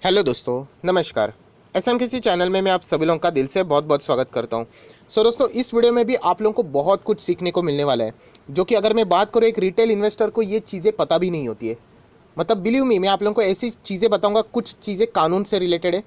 Hello दोस्तों, नमस्कार। SMKC channel में मैं आप सभी लोगों का दिल से बहुत बहुत स्वागत करता हूं। दोस्तों, इस वीडियो में भी आप लोगों को बहुत कुछ सीखने को मिलने वाला है, जो कि अगर मैं बात करूं एक रिटेल इन्वेस्टर को ये चीज़ें पता भी नहीं होती है। मतलब बिलीव मी, मैं आप लोगों को ऐसी चीज़ें बताऊंगा, कुछ चीज़ें कानून से रिलेटेड है।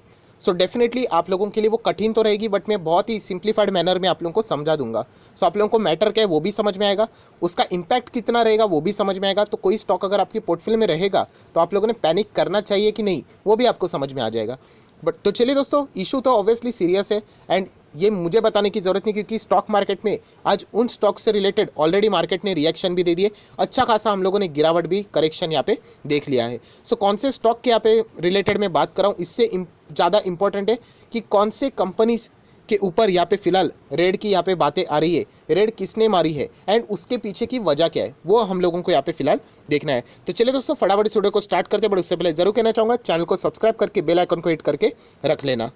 डेफिनेटली आप लोगों के लिए वो कठिन तो रहेगी, बट मैं बहुत ही सिंप्लीफाइड मैनर में आप लोगों को समझा दूंगा। आप लोगों को मैटर क्या है वो भी समझ में आएगा, उसका इम्पैक्ट कितना रहेगा वो भी समझ में आएगा। तो कोई स्टॉक अगर आपके पोर्टफोलियो में रहेगा तो आप लोगों ने पैनिक करना चाहिए कि नहीं, वो भी आपको समझ में आ जाएगा। बट तो चलिए दोस्तों, इशू तो ऑब्वियसली सीरियस है, एंड ये मुझे बताने की ज़रूरत नहीं, क्योंकि स्टॉक मार्केट में आज उन स्टॉक से रिलेटेड ऑलरेडी मार्केट ने रिएक्शन भी दे दिए। अच्छा खासा हम लोगों ने गिरावट भी, करेक्शन यहाँ पे देख लिया है। कौन से स्टॉक के यहाँ पे रिलेटेड मैं बात कर रहा हूँ, इससे ज़्यादा इंपॉर्टेंट है कि कौन से कंपनीज के ऊपर यहाँ पे फिलहाल रेड की यहाँ पे बातें आ रही है, रेड किसने मारी है एंड उसके पीछे की वजह क्या है, वो हम लोगों को यहाँ पे फिलहाल देखना है। तो चलिए दोस्तों, फटाफट इस वीडियो को स्टार्ट करते हैं, बट उससे पहले जरूर कहना चाहूँगा चैनल को सब्सक्राइब करके बेल आइकन को हिट करके रख लेना।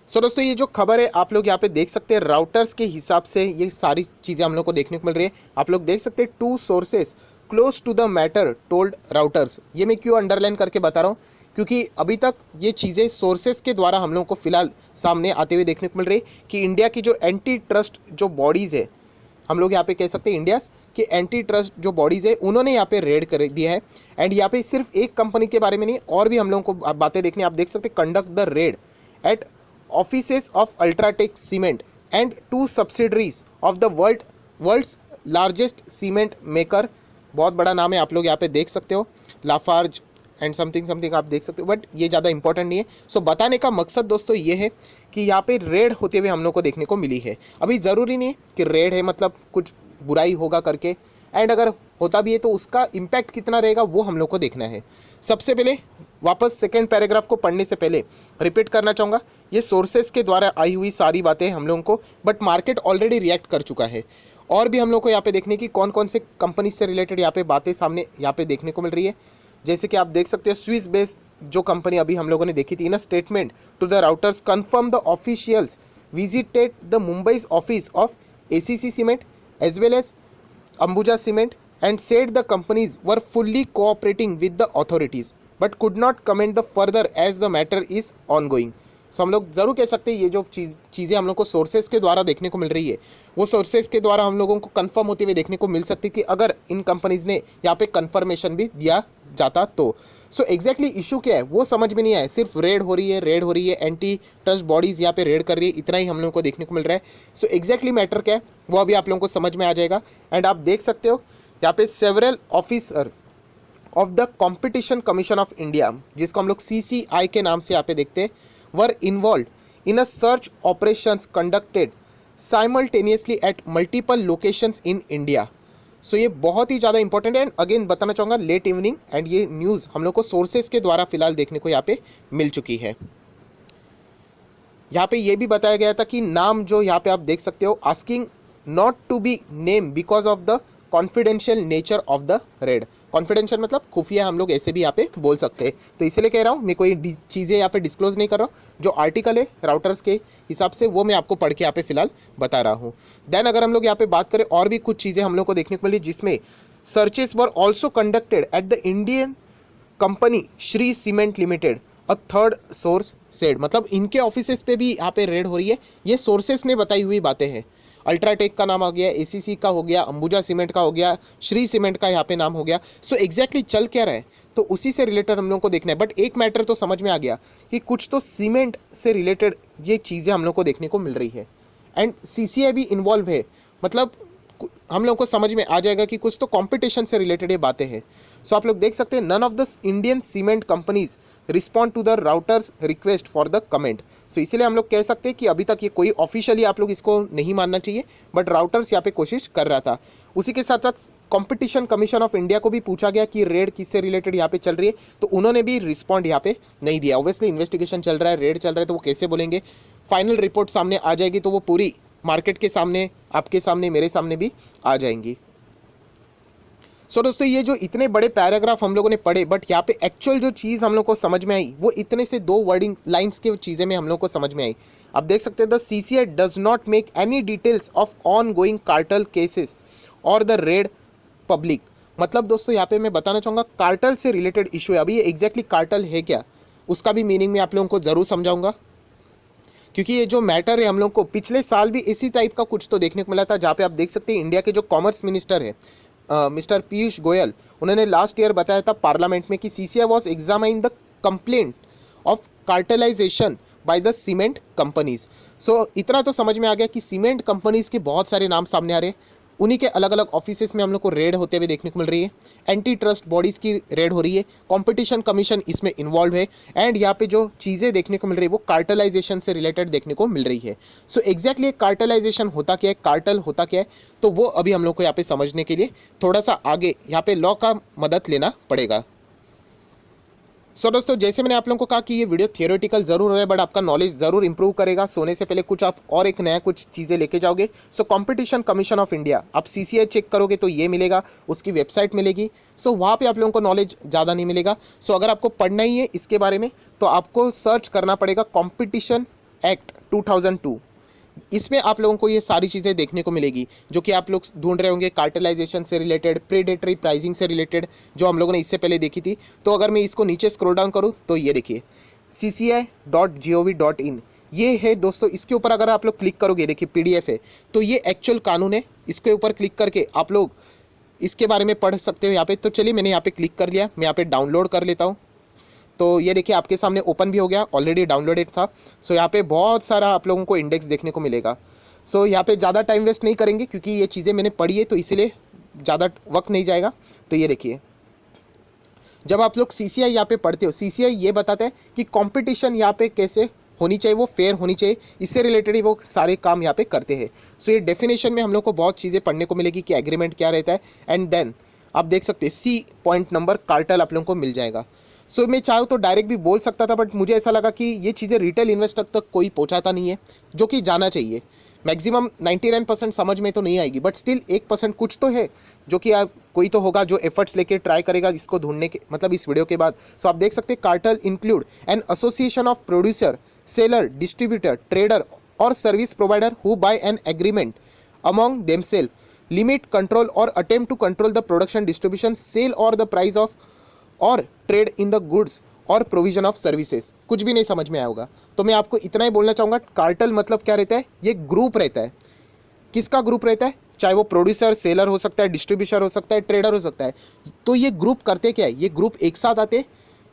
दोस्तों, ये जो खबर है आप लोग यहाँ पे देख सकते हैं, राउटर्स के हिसाब से ये सारी चीज़ें हम लोग को देखने को मिल रही है। आप लोग देख सकते हैं, two sources close to the matter told Reuters. ये मैं क्यों अंडरलाइन करके बता रहा हूँ, क्योंकि अभी तक ये चीज़ें सोर्सेस के द्वारा हम लोग को फिलहाल सामने आते हुए देखने को मिल रही है कि इंडिया की जो एंटी ट्रस्ट जो बॉडीज़ है, हम लोग यहाँ पे कह सकते हैं इंडिया के एंटी ट्रस्ट जो बॉडीज़ है, उन्होंने यहाँ पे रेड कर दिया है। एंड यहाँ पे सिर्फ एक कंपनी के बारे में नहीं, और भी हम लोगों को बातें देखनी। आप देख सकते हैं, conduct the raid at offices of Ultratech Cement and two subsidiaries of the world's largest cement maker। बहुत बड़ा नाम है, आप लोग यहाँ पे देख सकते हो, लाफार्ज एंड समथिंग समथिंग आप देख सकते हो, बट ये ज़्यादा इंपॉर्टेंट नहीं है। बताने का मकसद दोस्तों ये है कि यहाँ पे रेड होते हुए हम लोग को देखने को मिली है। अभी ज़रूरी नहीं है कि रेड है मतलब कुछ बुराई होगा करके, एंड अगर होता भी है तो उसका इम्पैक्ट कितना रहेगा वो हम लोग को देखना है। सबसे पहले वापस सेकेंड पैराग्राफ को पढ़ने से पहले रिपीट करना चाहूँगा, ये सोर्सेस के द्वारा आई हुई सारी बातें हम लोगों को, बट मार्केट ऑलरेडी रिएक्ट कर चुका है। और भी हम लोग को यहाँ पे देखने की कौन कौन से कंपनी से रिलेटेड यहाँ पे बातें सामने यहाँ पे देखने को मिल रही है। जैसे कि आप देख सकते हो, स्विस बेस्ड जो कंपनी अभी हम लोगों ने देखी थी, in a statement to the Reuters confirm the officials visited the Mumbai's office of ACC cement as well as Ambuja cement and said the companies were fully cooperating with the authorities but could not comment the further as the matter is ongoing। हम लोग ज़रूर कह सकते हैं, ये जो चीज़ें हम लोग को सोर्सेज के द्वारा देखने को मिल रही है, वो सोर्सेज के द्वारा हम लोगों को कंफर्म होते हुए देखने को मिल सकती थी, अगर इन कंपनीज़ ने यहाँ पे कंफर्मेशन भी दिया जाता तो। एग्जैक्टली इशू क्या है वो समझ में नहीं आया, सिर्फ रेड हो रही है, एंटी ट्रस्ट बॉडीज़ यहाँ पे रेड कर रही है, इतना ही हम लोगों को देखने को मिल रहा है। एग्जैक्टली मैटर क्या है वो अभी आप लोगों को समझ में आ जाएगा। एंड आप देख सकते हो यहाँ पे several officers of the competition commission of India, जिसको हम लोग CCI के नाम से यहाँ पे देखते हैं, were involved in a search operations conducted simultaneously at multiple locations in India. ये बहुत ही ज़्यादा इंपॉर्टेंट है। अगेन बताना चाहूँगा, लेट इवनिंग, एंड ये न्यूज़ हम लोग को सोर्सेज के द्वारा फिलहाल देखने को यहाँ पे मिल चुकी है। यहाँ पे ये भी बताया गया था कि नाम जो यहाँ पे आप देख सकते हो, asking not to be name because of the confidential nature of the raid. Confidential मतलब खुफिया, हम लोग ऐसे भी यहाँ पे बोल सकते हैं। तो इसलिए कह रहा हूँ, मैं कोई चीज़ें यहाँ पे डिस्क्लोज नहीं कर रहा हूँ, जो आर्टिकल है राउटर्स के हिसाब से वो मैं आपको पढ़ के यहाँ पे फिलहाल बता रहा हूँ। देन अगर हम लोग यहाँ पे बात करें, और भी कुछ चीज़ें हम लोग को देखने को मिली, जिसमें searches were also conducted at the Indian company Shri cement limited, a third source said. मतलब इनके ऑफिसेस पे भी यहाँ पे रेड हो रही है, ये सोर्सेस ने बताई हुई बातें हैं। अल्ट्राटेक का नाम आ गया, ACC का हो गया, अंबुजा सीमेंट का हो गया, श्री सीमेंट का यहाँ पे नाम हो गया। एग्जैक्टली चल क्या रहा है, तो उसी से रिलेटेड हम लोग को देखना है। बट एक मैटर तो समझ में आ गया कि कुछ तो सीमेंट से रिलेटेड ये चीज़ें हम लोग को देखने को मिल रही है, एंड CCI भी इन्वॉल्व है। मतलब हम लोग को समझ में आ जाएगा कि कुछ तो कंपटीशन से रिलेटेड ये बातें हैं। आप लोग देख सकते हैं, none of the Indian cement companies respond to the Reuters request for the comment. इसीलिए हम लोग कह सकते हैं कि अभी तक ये कोई ऑफिशियली आप लोग इसको नहीं मानना चाहिए, बट राउटर्स यहाँ पे कोशिश कर रहा था। उसी के साथ साथ कंपटीशन कमीशन ऑफ इंडिया को भी पूछा गया कि रेड किससे रिलेटेड यहाँ पे चल रही है, तो उन्होंने भी रिस्पॉन्ड यहाँ पे नहीं दिया। ऑब्वियसली इन्वेस्टिगेशन चल रहा है, रेड चल रहा है, तो वो कैसे बोलेंगे। फाइनल रिपोर्ट सामने आ जाएगी तो वो पूरी मार्केट के सामने, आपके सामने, मेरे सामने भी आ जाएंगी। दोस्तों, ये जो इतने बड़े पैराग्राफ हम लोगों ने पढ़े, बट यहाँ पे एक्चुअल जो चीज़ हम लोग को समझ में आई वो इतने से दो वर्डिंग लाइंस की चीज़ें में हम लोग को समझ में आई। आप देख सकते हैं, the CCI does not make any details of on going cartel cases और द रेड पब्लिक। मतलब दोस्तों, यहाँ पे मैं बताना चाहूँगा, कार्टल से रिलेटेड इशू है। अभी ये एग्जैक्टली कार्टल है क्या, उसका भी मीनिंग मैं आप लोगों को ज़रूर समझाऊंगा, क्योंकि ये जो मैटर है हम लोग को पिछले साल भी इसी टाइप का कुछ तो देखने को मिला था, जहाँ पे आप देख सकते हैं इंडिया के जो कॉमर्स मिनिस्टर है मिस्टर पीयूष गोयल, उन्होंने लास्ट ईयर बताया था पार्लियामेंट में कि CCI was examine the complaint of cartelization by the cement companies. So इतना तो समझ में आ गया कि सीमेंट कंपनीज के बहुत सारे नाम सामने आ रहे हैं, उन्हीं के अलग अलग ऑफिसेस में हम लोग को रेड होते हुए देखने को मिल रही है, एंटी ट्रस्ट बॉडीज़ की रेड हो रही है, कंपटीशन कमीशन इसमें इन्वॉल्व है, एंड यहाँ पे जो चीज़ें देखने को मिल रही है वो कार्टलाइजेशन से रिलेटेड देखने को मिल रही है। सो एग्जैक्टली कार्टलाइजेशन होता क्या है, कार्टल होता क्या है, तो वो अभी हम लोग को यहाँ पे समझने के लिए थोड़ा सा आगे यहाँ पे लॉ का मदद लेना पड़ेगा। सो दोस्तों, जैसे मैंने आप लोगों को कहा कि ये वीडियो थियोरेटिकल ज़रूर है, बट आपका नॉलेज ज़रूर इंप्रूव करेगा। सोने से पहले कुछ आप और एक नया कुछ चीज़ें लेके जाओगे। So competition commission of India, आप सीसीआई चेक करोगे तो ये मिलेगा, उसकी वेबसाइट मिलेगी। सो वहाँ पे आप लोगों को नॉलेज ज़्यादा नहीं मिलेगा। सो अगर आपको पढ़ना ही है इसके बारे में तो आपको सर्च करना पड़ेगा कॉम्पिटिशन एक्ट 2002। इसमें आप लोगों को ये सारी चीज़ें देखने को मिलेगी जो कि आप लोग ढूंढ रहे होंगे, कार्टेलाइजेशन से रिलेटेड, प्रेडेटरी प्राइसिंग से रिलेटेड, जो हम लोगों ने इससे पहले देखी थी। तो अगर मैं इसको नीचे स्क्रॉल डाउन करूँ तो ये देखिए cci.gov.in, ये है दोस्तों। इसके ऊपर अगर आप लोग क्लिक करोगे, देखिए PDF है, तो ये एक्चुअल कानून है। इसके ऊपर क्लिक करके आप लोग इसके बारे में पढ़ सकते हो यहाँ पे। तो चलिए मैंने यहाँ पे क्लिक कर लिया, मैं यहाँ पे डाउनलोड कर लेता हूँ। तो ये देखिए आपके सामने ओपन भी हो गया, ऑलरेडी डाउनलोडेड था। सो यहाँ पे बहुत सारा आप लोगों को इंडेक्स देखने को मिलेगा। सो यहाँ पे ज़्यादा टाइम वेस्ट नहीं करेंगे क्योंकि ये चीज़ें मैंने पढ़ी है, तो इसीलिए ज़्यादा वक्त नहीं जाएगा। तो ये देखिए, जब आप लोग सीसीआई यहाँ पे पढ़ते हो, सीसीआई ये बताता है कि कंपटीशन यहाँ पे कैसे होनी चाहिए, वो फेयर होनी चाहिए, इससे रिलेटेड ही वो सारे काम यहाँ पे करते हैं। सो ये डेफिनेशन में हम लोग को बहुत चीज़ें पढ़ने को मिलेगी कि एग्रीमेंट क्या रहता है, एंड देन आप देख सकते हैं सी पॉइंट नंबर कार्टेल आप लोगों को मिल जाएगा। सो मैं चाहूँ तो डायरेक्ट भी बोल सकता था, बट मुझे ऐसा लगा कि ये चीज़ें रिटेल इन्वेस्टर तक कोई पहुँचाता नहीं है, जो कि जाना चाहिए। मैक्सिमम 99% समझ में तो नहीं आएगी, बट स्टिल 1% कुछ तो है जो कि आप कोई तो होगा जो एफर्ट्स लेके ट्राई करेगा इसको ढूंढने के, मतलब इस वीडियो के बाद। सो आप देख सकते हैं cartel include an association of producer, seller, distributor, trader और service provider who by an agreement among themselves, limit, control और attempt to control the production, distribution, sale और द प्राइस ऑफ और ट्रेड इन द गुड्स और provision of services. कुछ भी नहीं समझ में आया होगा तो मैं आपको इतना ही बोलना चाहूँगा, कार्टेल मतलब क्या रहता है, ये ग्रुप रहता है। किसका ग्रुप रहता है? चाहे वो प्रोड्यूसर, सेलर हो सकता है, डिस्ट्रीब्यूटर हो सकता है, ट्रेडर हो सकता है। तो ये ग्रुप करते क्या है, ये ग्रुप एक साथ आते हैं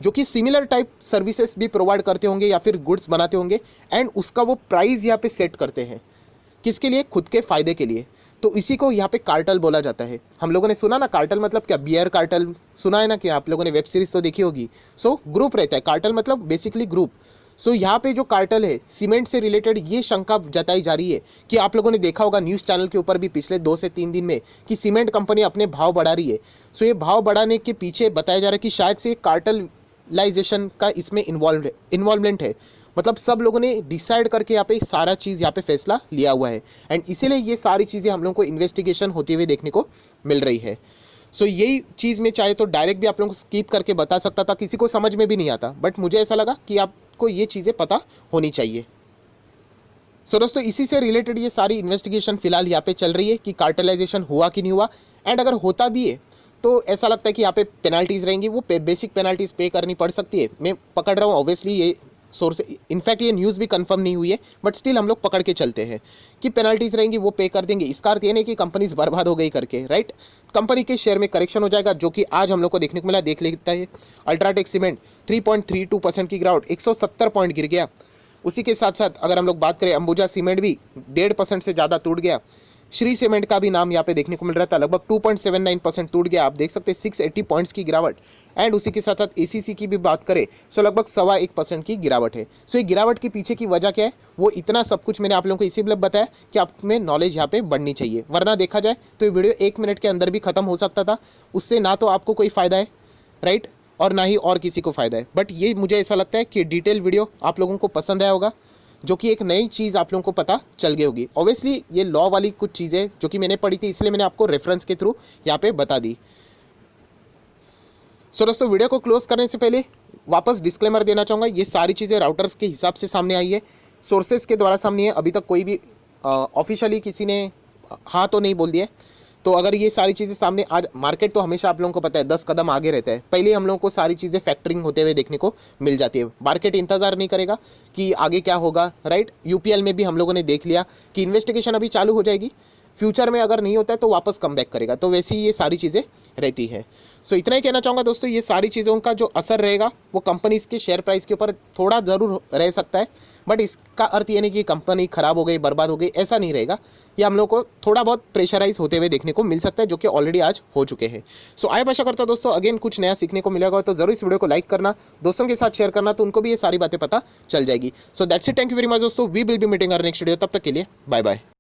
जो कि सिमिलर टाइप सर्विसेज भी प्रोवाइड करते होंगे या फिर गुड्स बनाते होंगे, एंड उसका वो प्राइस यहाँ पे सेट करते हैं। किसके लिए? खुद के फ़ायदे के लिए। तो इसी को यहाँ पे कार्टेल बोला जाता है। हम लोगों ने सुना ना कार्टेल मतलब क्या, बियर कार्टेल सुना है ना, कि आप लोगों ने वेब सीरीज तो देखी होगी। सो ग्रुप रहता है, कार्टेल मतलब बेसिकली ग्रुप। सो यहाँ पे जो कार्टेल है सीमेंट से रिलेटेड, ये शंका जताई जा रही है कि आप लोगों ने देखा होगा न्यूज़ चैनल के ऊपर भी पिछले 2 से 3 दिन में कि सीमेंट कंपनी अपने भाव बढ़ा रही है। सो ये भाव बढ़ाने के पीछे बताया जा रहा है कि शायद से कार्टेलाइजेशन का इसमें इन्वॉल्वमेंट है। मतलब सब लोगों ने डिसाइड करके यहाँ पे सारा चीज़ यहाँ पे फैसला लिया हुआ है, एंड इसीलिए ये सारी चीज़ें हम लोगों को इन्वेस्टिगेशन होते हुए देखने को मिल रही है। सो यही चीज़ मैं चाहे तो डायरेक्ट भी आप लोगों को स्किप करके बता सकता था, किसी को समझ में भी नहीं आता, बट मुझे ऐसा लगा कि आपको ये चीज़ें पता होनी चाहिए। सो दोस्तों, इसी से रिलेटेड ये सारी इन्वेस्टिगेशन फिलहाल यहाँ पे चल रही है कि कार्टेलाइजेशन हुआ कि नहीं हुआ, एंड अगर होता भी है तो ऐसा लगता है कि यहाँ पे पेनल्टीज़ रहेंगी, वो बेसिक पेनल्टीज़ पे करनी पड़ सकती है। मैं पकड़ रहा हूँ, ऑब्वियसली ये सोर्स, इनफैक्ट ये न्यूज़ भी कंफर्म नहीं हुई है, बट स्टिल हम लोग पकड़ के चलते हैं कि पेनल्टीज़ रहेंगी, वो पे कर देंगे। इसका अर्थ ये नहीं कि कंपनीज बर्बाद हो गई करके, राइट। कंपनी के शेयर में करेक्शन हो जाएगा, जो कि आज हम लोग को देखने को मिला। देख लेता है अल्ट्राटेक सीमेंट 3.32% की गिरावट, 170 पॉइंट गिर गया। उसी के साथ साथ अगर हम लोग बात करें, अंबुजा सीमेंट भी 1.5% से ज़्यादा टूट गया। श्री सीमेंट का भी नाम यहाँ पे देखने को मिल रहा था, लगभग 2.79% टूट गया। आप देख सकते हैं 680 पॉइंट्स की गिरावट। एंड उसी के साथ साथ एसीसी की भी बात करें सो लगभग 1.25% की गिरावट है। सो ये गिरावट के पीछे की वजह क्या है, वो इतना सब कुछ मैंने आप लोगों को इसीलिए बताया कि आप में नॉलेज यहाँ पे बढ़नी चाहिए, वरना देखा जाए तो ये वीडियो 1 मिनट के अंदर भी खत्म हो सकता था। उससे ना तो आपको कोई फ़ायदा है, राइट, और ना ही और किसी को फ़ायदा है। बट ये मुझे ऐसा लगता है कि डिटेल वीडियो आप लोगों को पसंद आया होगा, जो कि एक नई चीज़ आप लोगों को पता चल गई होगी। ऑब्वियसली ये लॉ वाली कुछ चीज़ें जो कि मैंने पढ़ी थी, इसलिए मैंने आपको रेफरेंस के थ्रू यहाँ पे बता दी। सो दोस्तों, वीडियो को क्लोज करने से पहले वापस डिस्क्लेमर देना चाहूँगा, ये सारी चीज़ें राउटर्स के हिसाब से सामने आई है, सोर्सेज के द्वारा सामने है। अभी तक कोई भी ऑफिशियली किसी ने हाँ तो नहीं बोल दिया है। तो अगर ये सारी चीज़ें सामने आज मार्केट तो हमेशा आप लोगों को पता है 10 कदम आगे रहता है, पहले हम लोगों को सारी चीज़ें फैक्टरिंग होते हुए देखने को मिल जाती है। मार्केट इंतजार नहीं करेगा कि आगे क्या होगा, राइट। यूपीएल में भी हम लोगों ने देख लिया कि इन्वेस्टिगेशन अभी चालू हो जाएगी, फ्यूचर में अगर नहीं होता है तो वापस कम बैक करेगा। तो वैसे ही ये सारी चीज़ें रहती है। सो इतना ही कहना चाहूँगा दोस्तों, ये सारी चीज़ों का जो असर रहेगा वो कंपनीज के शेयर प्राइस के ऊपर थोड़ा ज़रूर रह सकता है, बट इसका अर्थ ये नहीं कि कंपनी खराब हो गई, बर्बाद हो गई, ऐसा नहीं रहेगा। ये हम लोग को थोड़ा बहुत प्रेशराइज होते हुए देखने को मिल सकता है, जो कि ऑलरेडी आज हो चुके हैं। सो आई आशा करता हूँ दोस्तों अगेन कुछ नया सीखने को मिलेगा, तो जरूर इस वीडियो को लाइक करना, दोस्तों के साथ शेयर करना, तो उनको भी ये सारी बातें पता चल जाएगी। So that's it, thank you very much दोस्तों, we will be meeting our next video. तब तक के लिए बाय बाय।